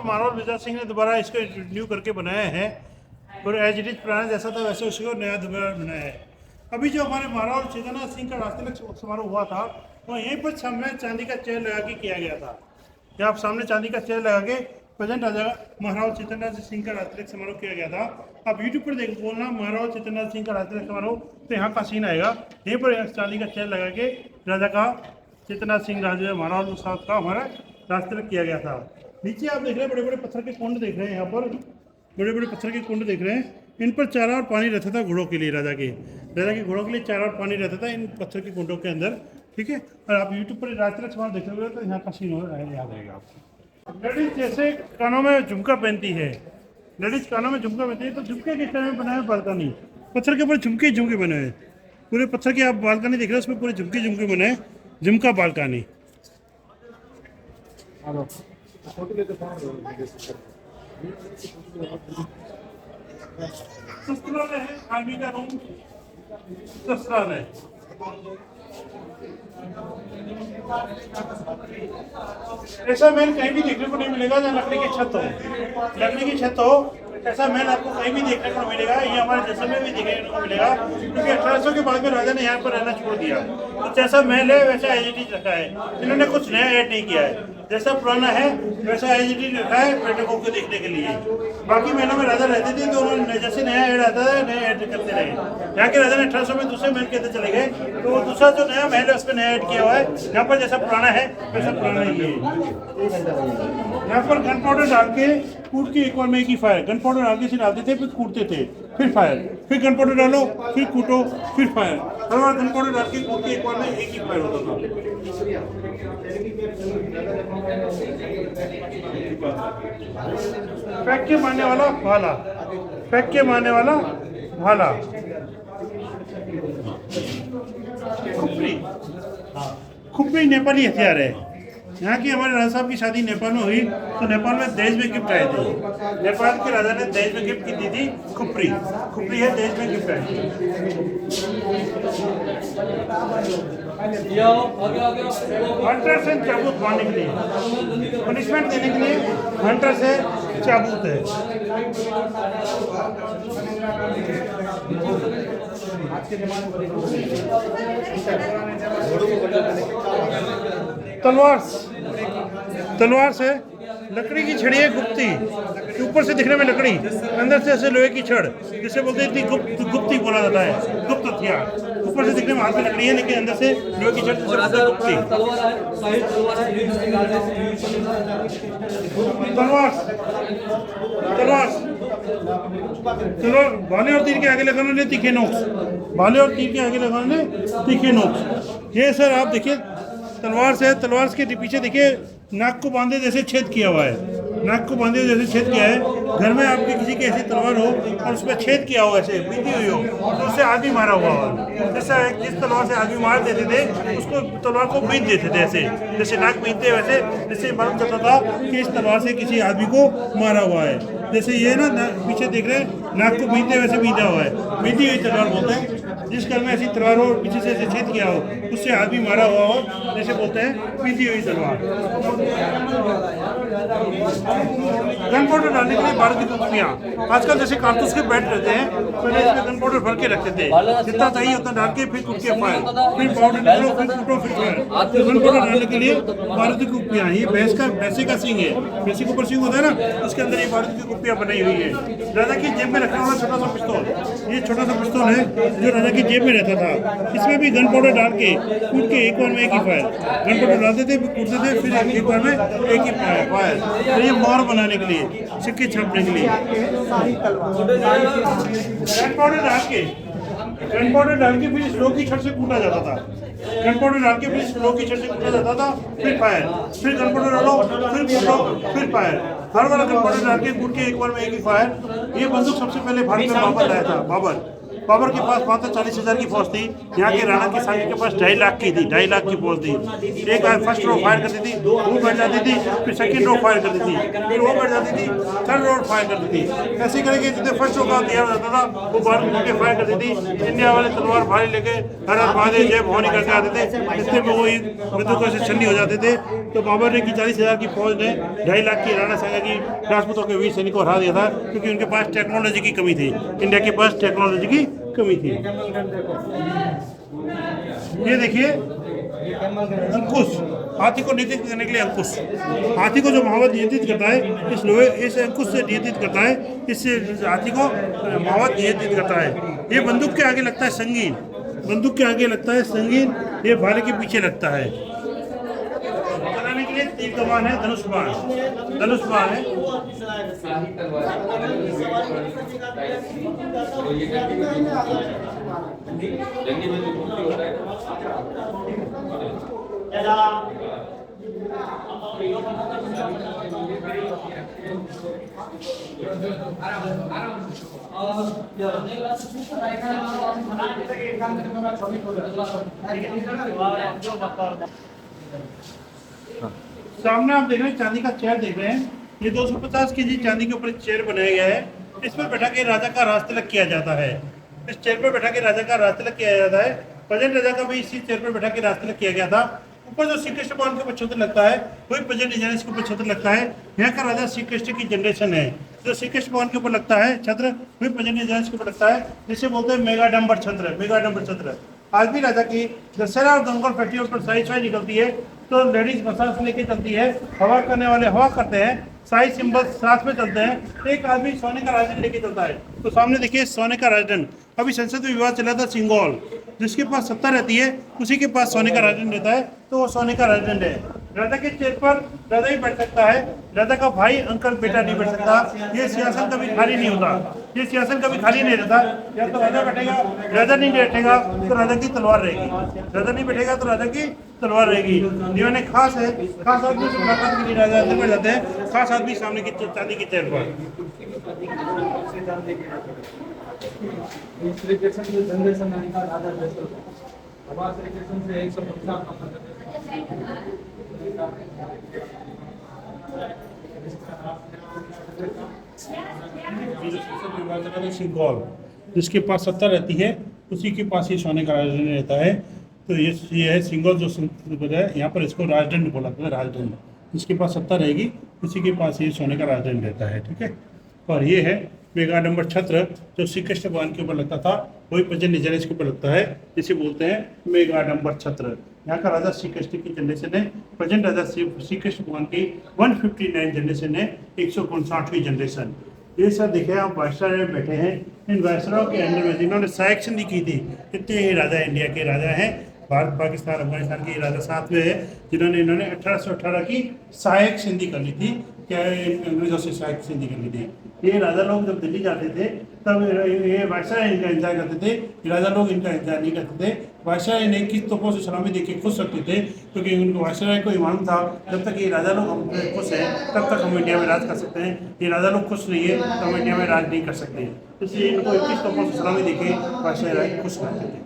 महाराज विजय सिंह ने दोबारा इसको रिन्यू करके बनाया है और एज इट इज पुराना जैसा था वैसे उसको नया दोबारा बनाया है। अभी जो हमारे महाराज चेतन सिंह का राष्ट्रीय समारोह हुआ था वहाँ यहीं पर सामने चांदी का चेयर लगा के किया गया था। यहाँ सामने चांदी का चेयर लगा के प्रेजेंट राजा महाराज चेतन सिंह का राष्ट्रीय समारोह किया गया था। आप यूट्यूब पर देख बोलना महाराज चेतन सिंह का राष्ट्रीय समारोह तो यहाँ का सीन आएगा। यहीं पर चांदी का चेयर लगा के राजा का चेतन सिंह राजा महाराज साहब का हमारा राष्ट्रीय किया गया था। नीचे आप देख रहे हैं बड़े बड़े पत्थर के कुंड देख रहे हैं। यहाँ पर बड़े बड़े पत्थर के कुंड देख रहे हैं। इन पर चारा और पानी रहता था घोड़ों के लिए। राजा के घोड़ों के लिए चारा और पानी रहता था इन पत्थर के कुंडों के अंदर। ठीक है। और आप यूट्यूब पर राष्ट्रीय समारोह देख रहे हो तो यहाँ का सीन याद आएगा आपको। लेडीज जैसे कानों में झुमका पहनती है, लेडीज कानों में झुमका पहनती है तो झुमके किस तरह में बनाए बालकनी, पत्थर के ऊपर झुमके झुमके बने हुए। पूरे पत्थर की आप बालकनी देख रहे हो उसमें पूरे झुमके झुमके बने, झुमका बालकनी। शस्त्रालय है, आर्मी का रूम शस्त्रालय। ऐसा महल कहीं भी देखने को नहीं मिलेगा जहाँ लकड़ी की छत हो। लकड़ी की छत हो ऐसा महल आपको कहीं भी देखने को मिलेगा। ये हमारे जैसलमेर में भी देखने को मिलेगा क्योंकि 1800 के बाद में राजा ने यहाँ पर रहना छोड़ दिया। तो जैसा महल है वैसा एज इट इज रखा है, इन्होंने कुछ नया ऐड नहीं किया है। जैसा पुराना है वैसा एज इट इज रखा है पर्यटकों को देखने के लिए। बाकी महलों में राजा रहते थे तो उन्होंने जैसे नया ऐड आता है नया ऐड करते रहे। यहाँ के राजा ने 1800 में दूसरे महल के अंदर चले गए तो दूसरा जो नया महल है उसमें नया ऐड किया हुआ है। यहाँ पर जैसा पुराना है वैसा पुराना ही है। यहाँ पर गन पाउडर डाल के कूट के एक बार में एक ही फायर, गन पाउडर डाल के से डालते थे फिर कूटते थे फिर फायर, फिर गन पाउडर डालो फिर कूटो फिर फायर। हर बार गन पाउडर डाल के कूट के एक बार में एक ही फायर होता था। फेंक के मारने वाला भाला, फेंक के मारने वाला भाला। खुपरी, खुपरी नेपाली हथियार है। यहाँ की हमारे राजा साहब की शादी नेपाल में हुई तो नेपाल में दहेज में गिफ्ट आए थे। नेपाल के राजा ने दहेज में गिफ्ट की दी थी खुपरी। खुपरी है दहेज में गिफ्ट आई। हंटर से चाबूक मारने के लिए, पनिशमेंट देने के लिए हंटर से चाबूक है। तलवार, तलवार से लकड़ी की छड़ी है गुप्ती, ऊपर से दिखने में लकड़ी अंदर से ऐसे लोहे की छड़ जिसे बोलते हैं गुप्ती बोला जाता है, गुप्त हथियार। ऊपर से दिखने में हाथ में लकड़ी है लेकिन अंदर से लोहे की छड़ जिसे बोलते हैं गुप्ती। तलवार, तलवार, तलवार भाले और तीर के आगे लगाने ने तीखे नोक्स, भाले और तीर के आगे लगाने ने तीखे नोक्स। ये सर आप देखिए तलवार से, तलवार के पीछे देखिए नाक को बांधे जैसे छेद किया हुआ है, नाक को बांधे जैसे छेद किया है। घर में आपके किसी की ऐसी तलवार हो और उसमें छेद किया हो ऐसे बीती हुई हो तो उससे आदमी मारा हुआ हो। जैसा जिस तलवार से आदमी मार देते थे उसको तलवार को बीत देते थे ऐसे, जैसे नाक बीतते वैसे, जिससे मालूम चलता था कि इस तलवार से किसी आदमी को मारा हुआ है। जैसे ये ना पीछे देख रहे हैं नाक को बीतते वैसे बीता हुआ है, बीती हुई तलवार बोलते हैं। जिस घर में ऐसी तलवार हो पीछे से ऐसे छेद किया हो उससे आदमी मारा हुआ हो जैसे बोलते हैं बीती हुई तलवार। गन पाउडर डालने के लिए बारूद की कुप्पियाँ, आजकल जैसे कारतूस के बैट रहते हैं पहले इसमें गन पाउडर भर के रखते थे, जितना चाहिए उतना डाल के फिर कुप्पियाँ फायर, फिर पाउडर डालो फिर कूटो फिर फायर। गन पाउडर डालने के लिए बारूद की कुप्पियाँ, ये भैंसे का सींग है, भैंसे के ऊपर सींग होता है ना उसके अंदर ये बारूद की कुप्पियाँ बनाई हुई है। राजा की जेब में रखने वाला छोटा सा पिस्तौल, ये छोटा सा पिस्तौल है जो राजा की जेब में रहता था। इसमें भी गन पाउडर डाल के कूट के एक बार में एक ही फायर, गन पाउडर डालते थे फिर कूटते थे फिर एक बार में एक ही फायर। तो ये मोहर बनाने के लिए, सिक्के छापने के लिए गन पाउडर डाल के फिर स्लो की छड़ से कूटा जाता था। गन पाउडर डाल के फिर स्लो की छड़ से कूटा जाता था फिर फायर, फिर गन पाउडर डालो फिर कूटो फिर फायर। हर वाला गन पाउडर डाल के कूट के एक बार में एक ही फायर। ये बंदूक सबसे पहले भारत में बाबर लाया था। बाबर के पास 40,000 की फौज थी। यहाँ के राणा की सांगे के पास 2.5 लाख की थी, 2.5 लाख की फौज थी। एक बार फर्स्ट रो फायर करती थी, वो बैठ जाती थी, फिर सेकंड रो फायर करती थी, फिर वो बैठ जाती थी, थर्ड रो फायर करती थी। ऐसे करके जितने फर्स्ट रो का तैयार हो जाता था वो बाहर में के फायर करती थी। इंडिया वाले तलवार भारी लेके हर हर महादेव जय भवानी करके आते थे। इतने में वो बंदूकों से छन्नी हो जाते थे। तो बाबर ने की 40,000 की फौज ने 2.5 लाख की राणा सांगा की राजपूतों के वीर सैनिक को हरा दिया था, क्योंकि उनके पास टेक्नोलॉजी की कमी थी। इंडिया के पास टेक्नोलॉजी की कमी थी। ये देखिए अंकुश, हाथी को नियंत्रित करने के लिए अंकुश, हाथी को जो मावत नियंत्रित करता है इस अंकुश से नियंत्रित करता है, इससे हाथी को मावत नियंत्रित करता है। ये बंदूक के आगे लगता है संगीन, बंदूक के आगे लगता है संगीन, ये भाले के पीछे लगता है। चलाने के लिए तीर कमान है, धनुष बाण, धनुष बाण है। सामने आप देख रहे हैं चांदी का चेयर देख रहे हैं। ये 250 केजी चांदी के ऊपर चेयर बनाया गया है। इस पर बैठा के राजा का राज तिलक किया जाता है। इस चेयर पर बैठा के राजा का राज तिलक किया जाता है। प्रेजेंट राजा का भी इसी चेयर पर बैठा के राज तिलक किया गया था। ऊपर जो श्री कृष्ण भगवान के ऊपर छत्र लगता है वही प्रेजेंट डिजाइन इसके ऊपर छत्र लगता है। यहाँ का राजा श्री कृष्ण की जनरेशन है। जो श्री कृष्ण भगवान के ऊपर लगता है छत्र वही प्रेजेंट डिजाइन के ऊपर लगता है, जिसे बोलते हैं मेगाडंबर छत्र। मेगाडंबर छत्र आज भी राजा की दशहरा और दंगल फेस्टिवल पर साई साई निकलती है तो लेडीज मसाज लेके चलती है, हवा करने वाले हवा करते हैं, साई सिंबल साथ में चलते हैं। एक आदमी सोने का राजदंड लेके चलता है। तो सामने देखिए सोने का राजदंड। अभी संसद में विवाद चला था सिंगौल, जिसके पास सत्ता रहती है उसी के पास सोने का राजदंड रहता है, तो वो सोने का राजदंड है। राजा के चेयर पर राजा ही बैठ सकता है, राजा का भाई अंकल बेटा नहीं बैठ सकता। ये सिंहासन कभी खाली नहीं होता, ये सिंहासन कभी खाली नहीं रहता। या तो राजा बैठेगा, राजा नहीं बैठेगा तो राजा की तलवार रहेगी, राजा नहीं बैठेगा तो राजा की तलवार रहेगी। दीवाने खास है, खास आदमी से मुलाकात के लिए राजा अंदर बैठ जाते हैं, खास आदमी सामने की चांदी की चेयर पर। श्री कृष्ण की जनरेशन राजा भगवान श्री कृष्ण से 150 सिंगौल, जिसके पास सत्ता रहती है उसी के पास ही सोने का राजदंड रहता है। तो ये है सिंगौल जो है, यहाँ पर इसको राजदंड बोला जाता है, राजदंड। जिसके पास सत्ता रहेगी उसी के पास ये सोने का राजदंड रहता है, ठीक है। और ये है मेगाडंबर छत्र, जो श्री कृष्ण भगवान के ऊपर लगता था वही प्रेजेंट डिजाइन इसके ऊपर लगता है, जिसे बोलते हैं मेगाडंबर छत्र। यहाँ का राजा श्री कृष्ण की जनरेशन है, प्रेजेंट राजा श्री कृष्ण भगवान की 159 जनरेशन है, 159वीं जनरेशन। ये सब देखे आप वायसराय में बैठे हैं, इन वायसरायों के अंडर में जिन्होंने सहायक संधि की थी, इतने ही राजा इंडिया के राजा हैं। भारत पाकिस्तान अफगानिस्तान के राजा साथ में है जिन्होंने इन्होंने 1818 की सहायक संधि कर ली थी। क्या अंग्रेजों से सहायक संधि कर ली थी। ये राजा लोग जब दिल्ली जाते थे तब ये वायसराय इनका इंतजार करते थे, राजा लोग इनका इंतजार नहीं करते थे। वायसराय ने किस तोपों से सलामी देके खुश रखते थे, क्योंकि उनको वायसराय को मालूम था जब तक ये राजा लोग हम खुश हैं तब तक हम इंडिया में राज कर सकते हैं। ये राजा लोग खुश नहीं है तो हम इंडिया में राज नहीं कर सकते। इसलिए इनको 21 तोपों से सलामी देके वायसराय खुश रहते थे।